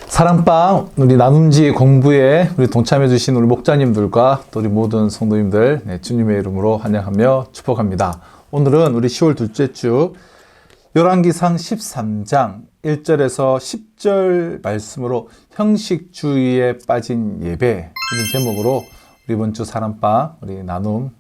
사랑방 우리 나눔지 공부에 우리 동참해 주신 우리 목자님들과 또 우리 모든 성도님들 주님의 이름으로 환영하며 축복합니다. 오늘은 우리 10월 둘째 주 열왕기상 13장 1절에서 10절 말씀으로 형식주의에 빠진 예배 이런 제목으로 우리 이번 주 사랑방 우리 나눔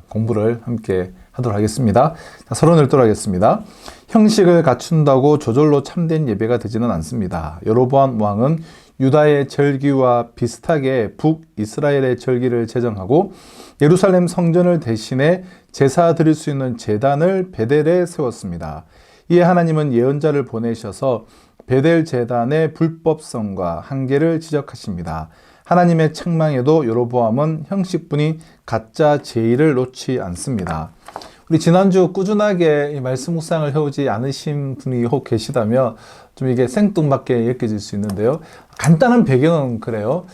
공부를 함께 하도록 하겠습니다. 서론을 읽도록 하겠습니다. 형식을 갖춘다고 저절로 참된 예배가 되지는 않습니다. 여로보암 왕은 유다의 절기와 비슷하게 북이스라엘의 절기를 제정하고 예루살렘 성전을 대신해 제사 드릴 수 있는 제단을 베델에 세웠습니다. 이에 하나님은 예언자를 보내셔서 베델 제단의 불법성과 한계를 지적하십니다. 하나님의 책망에도 여로보암은 형식뿐이 가짜 제의를 놓지 않습니다. 우리 지난주 꾸준하게 이 말씀 묵상을 해오지 않으신 분이 혹 계시다면 좀 이게 생뚱맞게 느껴질 수 있는데요. 간단한 배경은 그래요.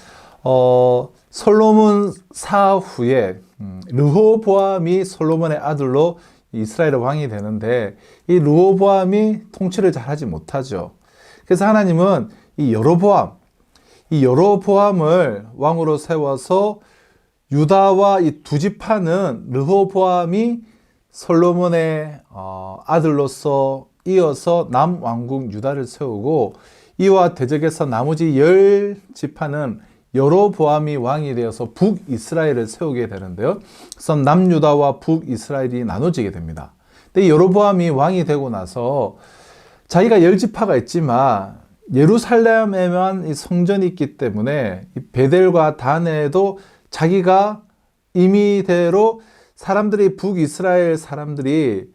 솔로몬 사후에 르호보암이 솔로몬의 아들로 이스라엘의 왕이 되는데 이 르호보암이 통치를 잘하지 못하죠. 그래서 하나님은 이 여로보암을 왕으로 세워서 유다와 이 두 지파는 르호보암이 솔로몬의 아들로서 이어서 남왕국 유다를 세우고 이와 대적해서 나머지 10지파는 여로보암이 왕이 되어서 북이스라엘을 세우게 되는데요. 그래서 남유다와 북이스라엘이 나눠지게 됩니다. 근데 여로보암이 왕이 되고 나서 자기가 10지파가 있지만 예루살렘에만 이 성전이 있기 때문에 이 베델과 단에도 자기가 임의대로 사람들이 북이스라엘 사람들이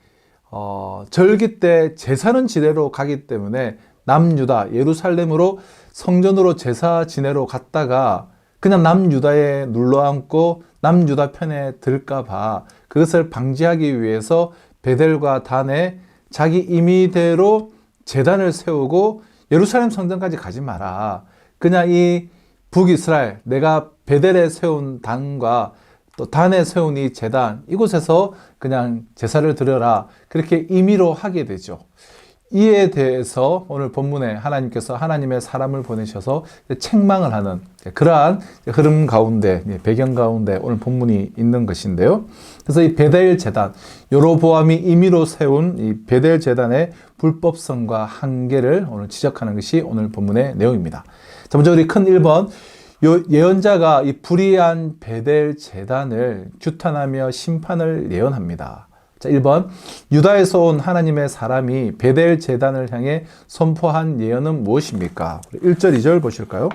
절기 때 제사는 지내러 가기 때문에 남유다 예루살렘으로 성전으로 제사 지내러 갔다가 그냥 남유다에 눌러앉고 남유다 편에 들까 봐 그것을 방지하기 위해서 베델과 단에 자기 임의대로 제단을 세우고 예루살렘 성전까지 가지 마라. 그냥 이 북이스라엘 내가 베델에 세운 단과 또 단에 세운 이 제단 이곳에서 그냥 제사를 드려라 그렇게 임의로 하게 되죠. 이에 대해서 오늘 본문에 하나님께서 하나님의 사람을 보내셔서 책망을 하는 그러한 흐름 가운데 배경 가운데 오늘 본문이 있는 것인데요. 그래서 이 베델 제단 여로보암이 임의로 세운 이 베델 제단의 불법성과 한계를 오늘 지적하는 것이 오늘 본문의 내용입니다. 자, 먼저 우리 큰 1번 예언자가 이 불의한 베델 제단을 규탄하며 심판을 예언합니다. 자, 1번 유다에서 온 하나님의 사람이 베델 제단을 향해 선포한 예언은 무엇입니까? 1절 2절 보실까요?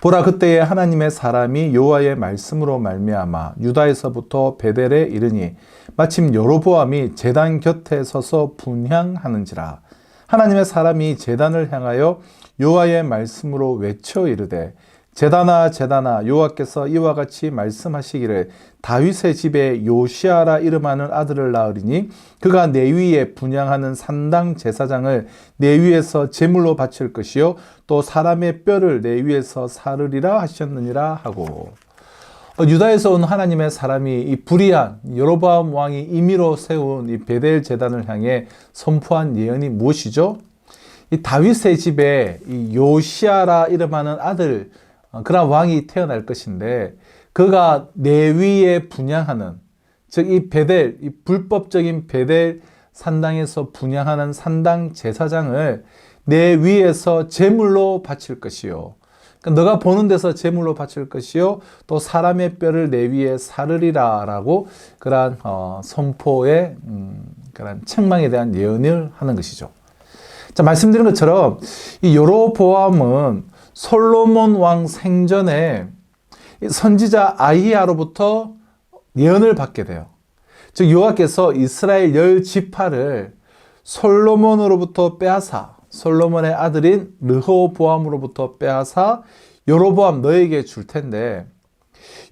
보라 그때에 하나님의 사람이 여호와의 말씀으로 말미암아 유다에서부터 베델에 이르니 마침 여로보암이 제단 곁에 서서 분향하는지라. 하나님의 사람이 제단을 향하여 여호와의 말씀으로 외쳐 이르되 제단아 제단아 여호와께서 이와 같이 말씀하시기를 다윗의 집에 요시아라 이름하는 아들을 낳으리니 그가 내 위에 분향하는 산당 제사장을 내 위에서 제물로 바칠 것이요 또 사람의 뼈를 내 위에서 사르리라 하셨느니라 하고 유다에서 온 하나님의 사람이 이 불의한 여로보암 왕이 임의로 세운 이 베델 제단을 향해 선포한 예언이 무엇이죠? 이 다윗의 집에 이 요시아라 이름하는 아들 그런 왕이 태어날 것인데 그가 내 위에 분향하는 즉 이 베델 이 불법적인 베델 산당에서 분향하는 산당 제사장을 내 위에서 제물로 바칠 것이요 그러니까 너가 보는 데서 제물로 바칠 것이요 또 사람의 뼈를 내 위에 사르리라 라고 그러한 선포의 그러한 책망에 대한 예언을 하는 것이죠. 자, 말씀드린 것처럼 이 여로보암은 솔로몬 왕 생전에 선지자 아히야로부터 예언을 받게 돼요. 즉 여호와께서 이스라엘 10지파를 솔로몬으로부터 빼앗아 솔로몬의 아들인 르호보암으로부터 빼앗아 여로보암 너에게 줄 텐데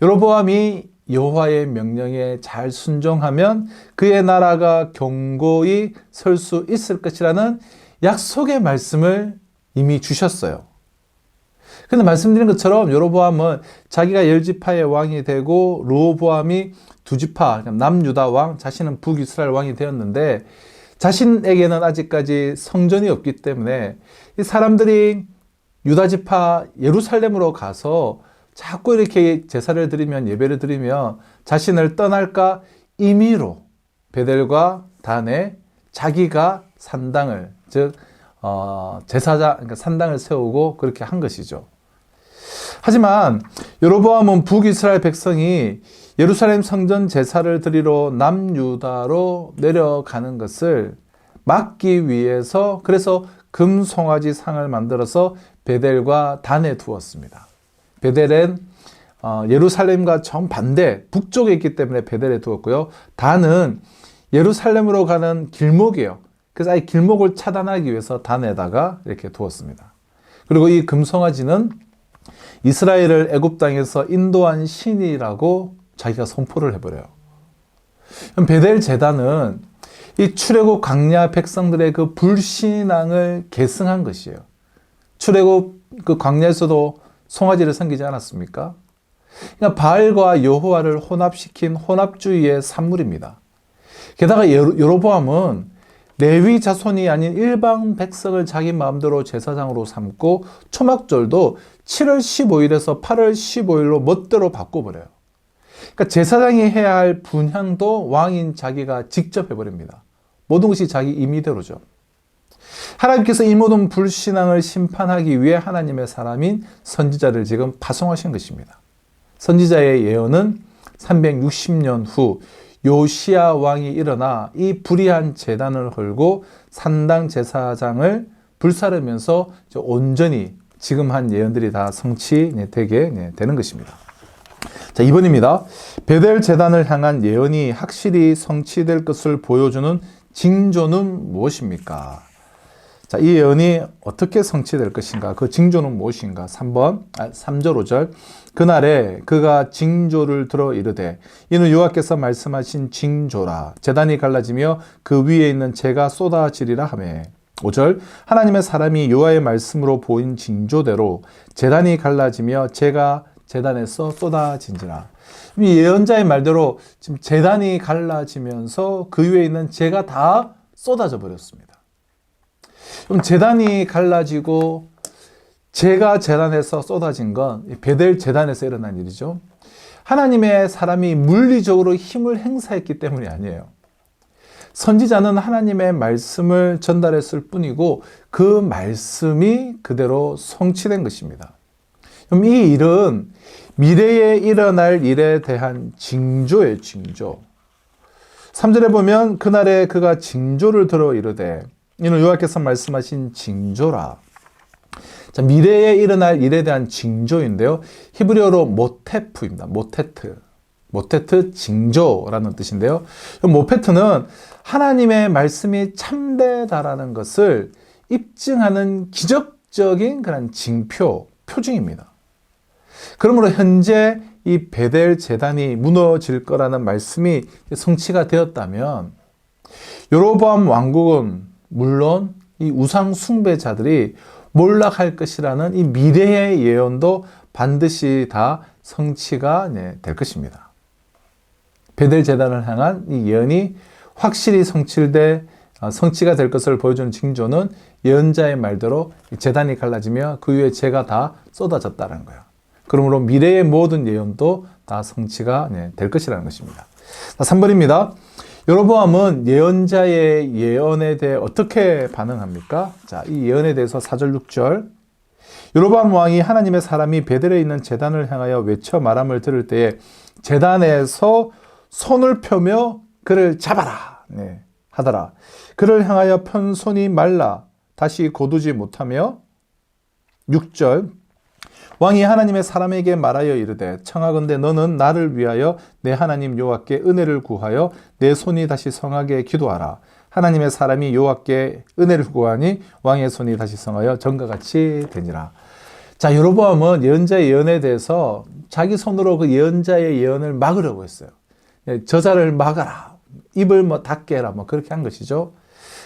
여로보암이 여호와의 명령에 잘 순종하면 그의 나라가 견고히 설 수 있을 것이라는 약속의 말씀을 이미 주셨어요. 근데 말씀드린 것처럼 여로보암은 자기가 10지파의 왕이 되고 르호보암이 2지파, 남유다 왕, 자신은 북이스라엘 왕이 되었는데 자신에게는 아직까지 성전이 없기 때문에 이 사람들이 유다지파 예루살렘으로 가서 자꾸 이렇게 제사를 드리면, 예배를 드리면 자신을 떠날까 임의로 베델과 단에 자기가 산당을, 즉 제사장, 그러니까 산당을 세우고 그렇게 한 것이죠. 하지만 여로보암은 북이스라엘 백성이 예루살렘 성전 제사를 드리러 남유다로 내려가는 것을 막기 위해서, 그래서 금송아지 상을 만들어서 베델과 단에 두었습니다. 베델은 예루살렘과 정반대 북쪽에 있기 때문에 베델에 두었고요. 단은 예루살렘으로 가는 길목이에요. 그래서 아예 길목을 차단하기 위해서 단에다가 이렇게 두었습니다. 그리고 이 금송아지는 이스라엘을 애굽 땅에서 인도한 신이라고 자기가 선포를 해버려요. 베델 제단은 이 출애굽 광야 백성들의 그 불신앙을 계승한 것이에요. 출애굽 그 광야에서도 송아지를 섬기지 않았습니까? 그러니까 바알과 여호와를 혼합시킨 혼합주의의 산물입니다. 게다가 여로보암은 레위 자손이 아닌 일반 백성을 자기 마음대로 제사장으로 삼고 초막절도 7월 15일에서 8월 15일로 멋대로 바꿔버려요. 그러니까 제사장이 해야 할 분향도 왕인 자기가 직접 해버립니다. 모든 것이 자기 임의대로죠. 하나님께서 이 모든 불신앙을 심판하기 위해 하나님의 사람인 선지자를 지금 파송하신 것입니다. 선지자의 예언은 360년 후 요시야 왕이 일어나 이 불의한 제단을 헐고 산당 제사장을 불사르면서 온전히 지금 한 예언들이 다 성취되게 되는 것입니다. 자, 2번입니다. 베델 제단을 향한 예언이 확실히 성취될 것을 보여주는 징조는 무엇입니까? 자, 이 예언이 어떻게 성취될 것인가? 그 징조는 무엇인가? 3번, 3절 5절. 그날에 그가 징조를 들어 이르되, 이는 여호와께서 말씀하신 징조라. 제단이 갈라지며 그 위에 있는 재가 쏟아지리라 하매. 5절. 하나님의 사람이 여호와의 말씀으로 보인 징조대로 제단이 갈라지며 재가 제단에서 쏟아진지라. 이 예언자의 말대로 지금 제단이 갈라지면서 그 위에 있는 재가 다 쏟아져 버렸습니다. 그럼 제단이 갈라지고 재가 제단에서 쏟아진 건 베델 제단에서 일어난 일이죠. 하나님의 사람이 물리적으로 힘을 행사했기 때문이 아니에요. 선지자는 하나님의 말씀을 전달했을 뿐이고 그 말씀이 그대로 성취된 것입니다. 그럼 이 일은 미래에 일어날 일에 대한 징조예요, 징조. 3절에 보면 그날에 그가 징조를 들어 이르되, 이는 여호와께서 말씀하신 징조라. 자, 미래에 일어날 일에 대한 징조인데요. 히브리어로 모테프입니다. 모테트 징조라는 뜻인데요. 모페트는 하나님의 말씀이 참되다라는 것을 입증하는 기적적인 그런 징표, 표징입니다. 그러므로 현재 이 베델 제단이 무너질 거라는 말씀이 성취가 되었다면 여로보암 왕국은 물론 이 우상 숭배자들이 몰락할 것이라는 이 미래의 예언도 반드시 다 성취가 될 것입니다. 베델 제단을 향한 이 예언이 확실히 성취가 될 것을 보여주는 징조는 예언자의 말대로 제단이 갈라지며 그 위에 재가 다 쏟아졌다는 거예요. 그러므로 미래의 모든 예언도 다 성취가 될 것이라는 것입니다. 3번입니다. 여로보암은 예언자의 예언에 대해 어떻게 반응합니까? 자, 이 예언에 대해서 4절 6절. 여로보암 왕이 하나님의 사람이 베델에 있는 제단을 향하여 외쳐 말함을 들을 때에 제단에서 손을 펴며 그를 잡아라 하더라. 그를 향하여 편 손이 말라 다시 고두지 못하며. 6절. 왕이 하나님의 사람에게 말하여 이르되, 청하건대 너는 나를 위하여 내 하나님 여호와께 은혜를 구하여 내 손이 다시 성하게 기도하라. 하나님의 사람이 여호와께 은혜를 구하니 왕의 손이 다시 성하여 전과 같이 되니라. 자, 여로보암은 예언자의 예언에 대해서 자기 손으로 그 예언자의 예언을 막으려고 했어요. 저자를 막아라, 입을 닫게 해라, 그렇게 한 것이죠.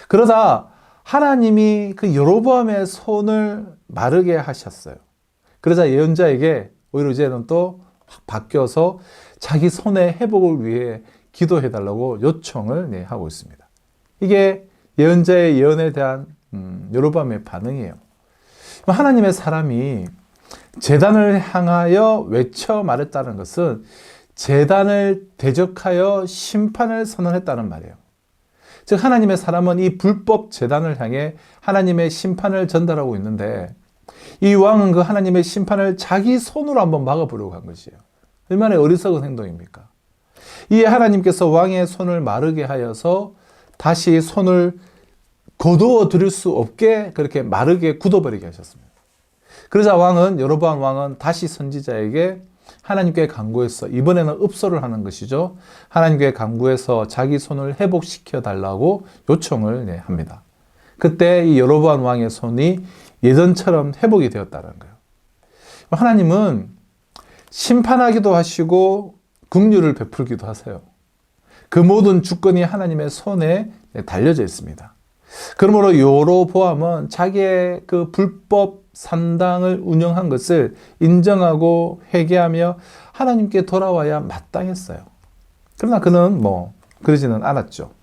그러다 하나님이 그 여로보암의 손을 마르게 하셨어요. 그러자 예언자에게 오히려 이제는 또 확 바뀌어서 자기 손의 회복을 위해 기도해달라고 요청을 하고 있습니다. 이게 예언자의 예언에 대한 여로보암의 반응이에요. 하나님의 사람이 제단을 향하여 외쳐 말했다는 것은 제단을 대적하여 심판을 선언했다는 말이에요. 즉 하나님의 사람은 이 불법 제단을 향해 하나님의 심판을 전달하고 있는데 이 왕은 그 하나님의 심판을 자기 손으로 한번 막아보려고 한 것이에요. 얼마나 어리석은 행동입니까? 이에 하나님께서 왕의 손을 마르게 하여서 다시 손을 거두어 들일 수 없게 그렇게 마르게 굳어버리게 하셨습니다. 그러자 여로보암 왕은 다시 선지자에게 하나님께 간구해서 이번에는 읍소를 하는 것이죠. 하나님께 간구해서 자기 손을 회복시켜 달라고 요청을 합니다. 그때 이 여로보암 왕의 손이 예전처럼 회복이 되었다는 거예요. 하나님은 심판하기도 하시고 긍휼을 베풀기도 하세요. 그 모든 주권이 하나님의 손에 달려져 있습니다. 그러므로 여로보암은 자기의 그 불법 산당을 운영한 것을 인정하고 회개하며 하나님께 돌아와야 마땅했어요. 그러나 그는 그러지는 않았죠.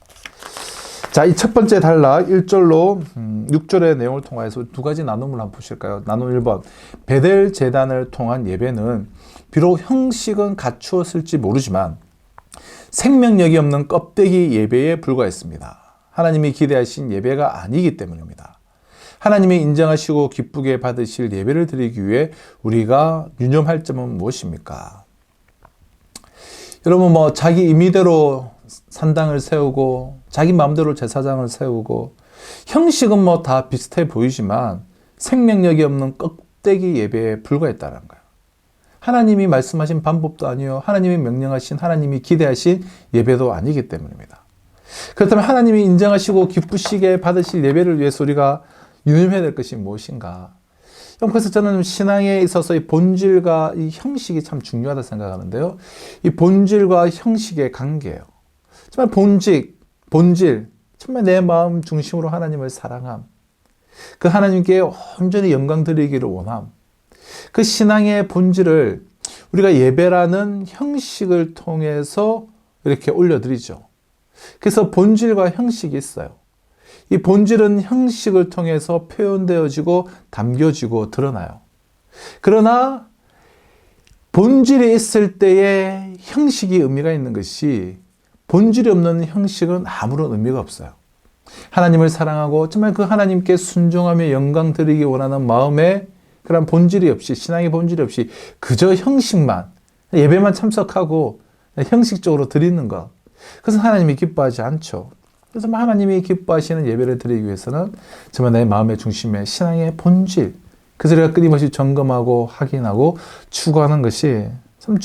자, 이 첫 번째 단락 1절로 6절의 내용을 통해서 두 가지 나눔을 한번 보실까요? 나눔 1번. 베델 제단을 통한 예배는 비록 형식은 갖추었을지 모르지만 생명력이 없는 껍데기 예배에 불과했습니다. 하나님이 기대하신 예배가 아니기 때문입니다. 하나님이 인정하시고 기쁘게 받으실 예배를 드리기 위해 우리가 유념할 점은 무엇입니까? 여러분 자기 임의대로 산당을 세우고 자기 마음대로 제사장을 세우고 형식은 다 비슷해 보이지만 생명력이 없는 껍데기 예배에 불과했다는 거예요. 하나님이 말씀하신 방법도 아니요, 하나님이 명령하신, 하나님이 기대하신 예배도 아니기 때문입니다. 그렇다면 하나님이 인정하시고 기쁘시게 받으실 예배를 위해서 우리가 유념해야 될 것이 무엇인가? 그래서 저는 신앙에 있어서 이 본질과 이 형식이 참 중요하다 생각하는데요. 이 본질과 형식의 관계예요. 정말 본질, 정말 내 마음 중심으로 하나님을 사랑함. 그 하나님께 온전히 영광 드리기를 원함. 그 신앙의 본질을 우리가 예배라는 형식을 통해서 이렇게 올려드리죠. 그래서 본질과 형식이 있어요. 이 본질은 형식을 통해서 표현되어지고 담겨지고 드러나요. 그러나 본질이 있을 때에 형식이 의미가 있는 것이 본질이 없는 형식은 아무런 의미가 없어요. 하나님을 사랑하고 정말 그 하나님께 순종하며 영광 드리기 원하는 마음에 그런 본질이 없이, 신앙의 본질이 없이 그저 형식만, 예배만 참석하고 형식적으로 드리는 것, 그것은 하나님이 기뻐하지 않죠. 그래서 하나님이 기뻐하시는 예배를 드리기 위해서는 정말 내 마음의 중심에 신앙의 본질, 그래서 우리가 끊임없이 점검하고 확인하고 추구하는 것이 참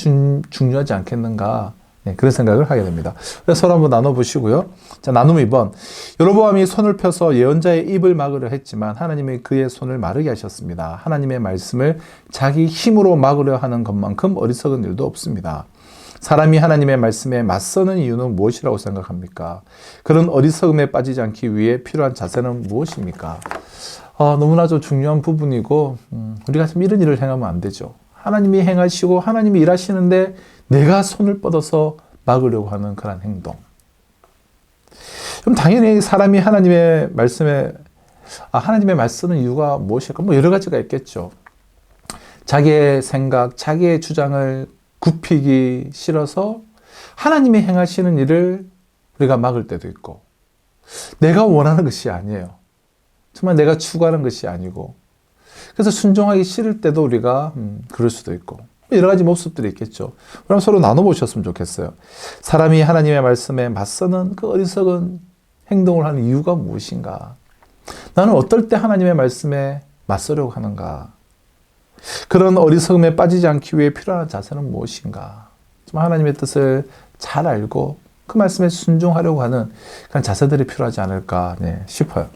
중요하지 않겠는가, 그런 생각을 하게 됩니다. 그래서 서로 한번 나눠보시고요. 자, 나눔 2번. 여로보암이 손을 펴서 예언자의 입을 막으려 했지만 하나님이 그의 손을 마르게 하셨습니다. 하나님의 말씀을 자기 힘으로 막으려 하는 것만큼 어리석은 일도 없습니다. 사람이 하나님의 말씀에 맞서는 이유는 무엇이라고 생각합니까? 그런 어리석음에 빠지지 않기 위해 필요한 자세는 무엇입니까? 너무나도 중요한 부분이고 우리가 좀 이런 일을 행하면 안 되죠. 하나님이 행하시고 하나님이 일하시는데 내가 손을 뻗어서 막으려고 하는 그런 행동. 그럼 당연히 사람이 하나님의 말씀에 하나님의 말씀은 이유가 무엇일까? 여러 가지가 있겠죠. 자기의 생각, 자기의 주장을 굽히기 싫어서 하나님이 행하시는 일을 우리가 막을 때도 있고, 내가 원하는 것이 아니에요. 정말 내가 추구하는 것이 아니고, 그래서 순종하기 싫을 때도 우리가 그럴 수도 있고, 여러 가지 모습들이 있겠죠. 그럼 서로 나눠보셨으면 좋겠어요. 사람이 하나님의 말씀에 맞서는 그 어리석은 행동을 하는 이유가 무엇인가? 나는 어떨 때 하나님의 말씀에 맞서려고 하는가? 그런 어리석음에 빠지지 않기 위해 필요한 자세는 무엇인가? 좀 하나님의 뜻을 잘 알고 그 말씀에 순종하려고 하는 그런 자세들이 필요하지 않을까 싶어요.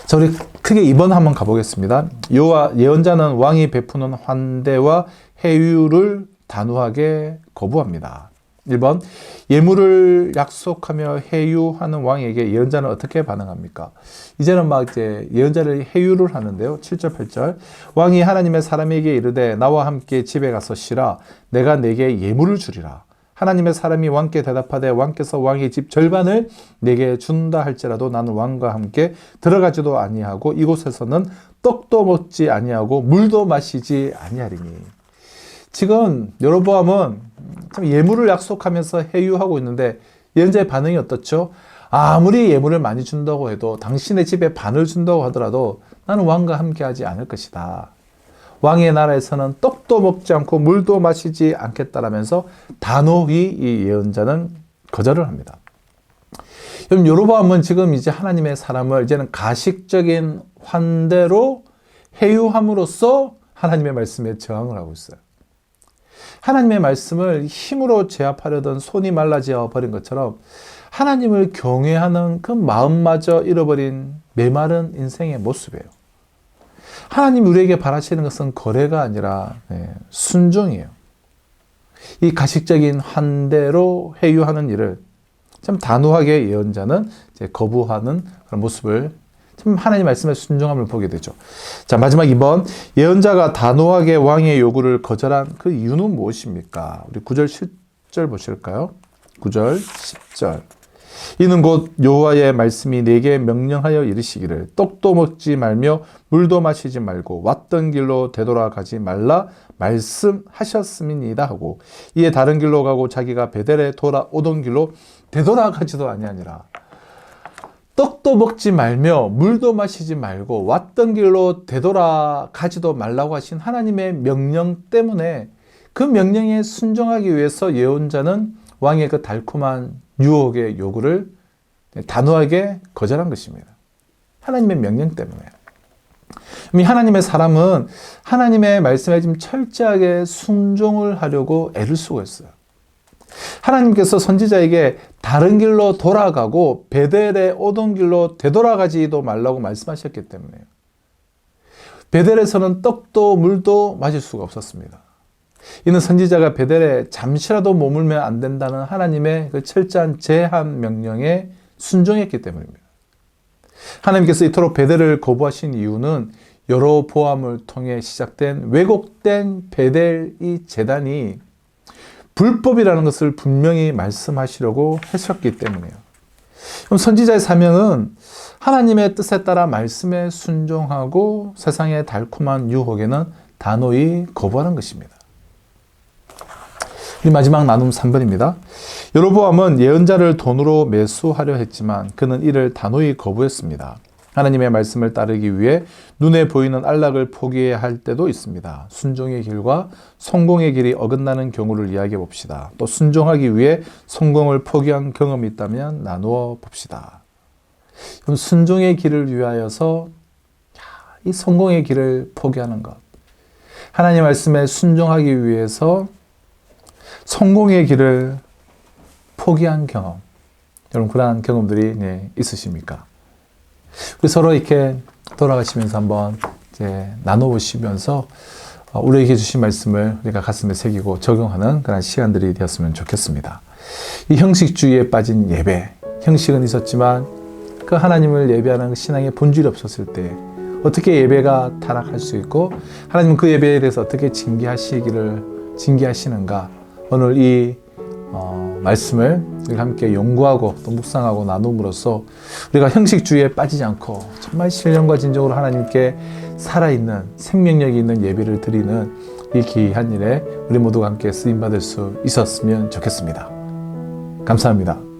자, 우리 크게 2번 한번 가보겠습니다. 예언자는 왕이 베푸는 환대와 해유를 단호하게 거부합니다. 1번, 예물을 약속하며 해유하는 왕에게 예언자는 어떻게 반응합니까? 이제는 막 이제 예언자를 해유를 하는데요. 7절, 8절. 왕이 하나님의 사람에게 이르되 나와 함께 집에 가서 쉬라. 내가 내게 예물을 주리라. 하나님의 사람이 왕께 대답하되 왕께서 왕의 집 절반을 내게 준다 할지라도 나는 왕과 함께 들어가지도 아니하고 이곳에서는 떡도 먹지 아니하고 물도 마시지 아니하리니. 지금 여로보암은 참 예물을 약속하면서 해유하고 있는데 예언자의 반응이 어떻죠? 아무리 예물을 많이 준다고 해도 당신의 집에 반을 준다고 하더라도 나는 왕과 함께 하지 않을 것이다. 왕의 나라에서는 떡도 먹지 않고 물도 마시지 않겠다라면서 단호히 이 예언자는 거절을 합니다. 그럼 여로보암은 지금 이제 하나님의 사람을 이제는 가식적인 환대로 해유함으로써 하나님의 말씀에 저항을 하고 있어요. 하나님의 말씀을 힘으로 제압하려던 손이 말라져 버린 것처럼 하나님을 경외하는 그 마음마저 잃어버린 메마른 인생의 모습이에요. 하나님 우리에게 바라시는 것은 거래가 아니라 순종이에요. 이 가식적인 환대로 회유하는 일을 참 단호하게 예언자는 이제 거부하는 그런 모습을 참 하나님 말씀의 순종함을 보게 되죠. 자, 마지막 2번. 예언자가 단호하게 왕의 요구를 거절한 그 이유는 무엇입니까? 우리 9절 10절 보실까요? 9절 10절. 이는 곧 여호와의 말씀이 내게 명령하여 이르시기를 떡도 먹지 말며 물도 마시지 말고 왔던 길로 되돌아가지 말라 말씀하셨음이니이다 하고 이에 다른 길로 가고 자기가 베델에 돌아오던 길로 되돌아가지도 아니하니라. 떡도 먹지 말며 물도 마시지 말고 왔던 길로 되돌아가지도 말라고 하신 하나님의 명령 때문에 그 명령에 순종하기 위해서 예언자는 왕의 그 달콤한 유혹의 요구를 단호하게 거절한 것입니다. 하나님의 명령 때문에. 하나님의 사람은 하나님의 말씀에 좀 철저하게 순종을 하려고 애를 쓰고 있어요. 하나님께서 선지자에게 다른 길로 돌아가고 베델에 오던 길로 되돌아가지도 말라고 말씀하셨기 때문에요. 베델에서는 떡도 물도 마실 수가 없었습니다. 이는 선지자가 베델에 잠시라도 머물면 안 된다는 하나님의 그 철저한 제한 명령에 순종했기 때문입니다. 하나님께서 이토록 베델을 거부하신 이유는 여로보암을 통해 시작된 왜곡된 베델 이 제단이 불법이라는 것을 분명히 말씀하시려고 하셨기 때문이에요. 그럼 선지자의 사명은 하나님의 뜻에 따라 말씀에 순종하고 세상의 달콤한 유혹에는 단호히 거부하는 것입니다. 우리 마지막 나눔 3번입니다. 여로보암은 예언자를 돈으로 매수하려 했지만 그는 이를 단호히 거부했습니다. 하나님의 말씀을 따르기 위해 눈에 보이는 안락을 포기해야 할 때도 있습니다. 순종의 길과 성공의 길이 어긋나는 경우를 이야기해 봅시다. 또 순종하기 위해 성공을 포기한 경험이 있다면 나누어 봅시다. 그럼 순종의 길을 위하여서 이 성공의 길을 포기하는 것. 하나님의 말씀에 순종하기 위해서 성공의 길을 포기한 경험. 여러분 그러한 경험들이 있으십니까? 우리 서로 이렇게 돌아가시면서 한번 이제 나눠보시면서 우리에게 주신 말씀을 우리가 가슴에 새기고 적용하는 그런 시간들이 되었으면 좋겠습니다. 이 형식주의에 빠진 예배, 형식은 있었지만 그 하나님을 예배하는 신앙의 본질이 없었을 때 어떻게 예배가 타락할 수 있고 하나님은 그 예배에 대해서 어떻게 징계하시는가 오늘 이 말씀을 우리가 함께 연구하고 또 묵상하고 나눔으로써 우리가 형식주의에 빠지지 않고 정말 신령과 진정으로 하나님께 살아있는 생명력이 있는 예배를 드리는 이 귀한 일에 우리 모두가 함께 쓰임받을 수 있었으면 좋겠습니다. 감사합니다.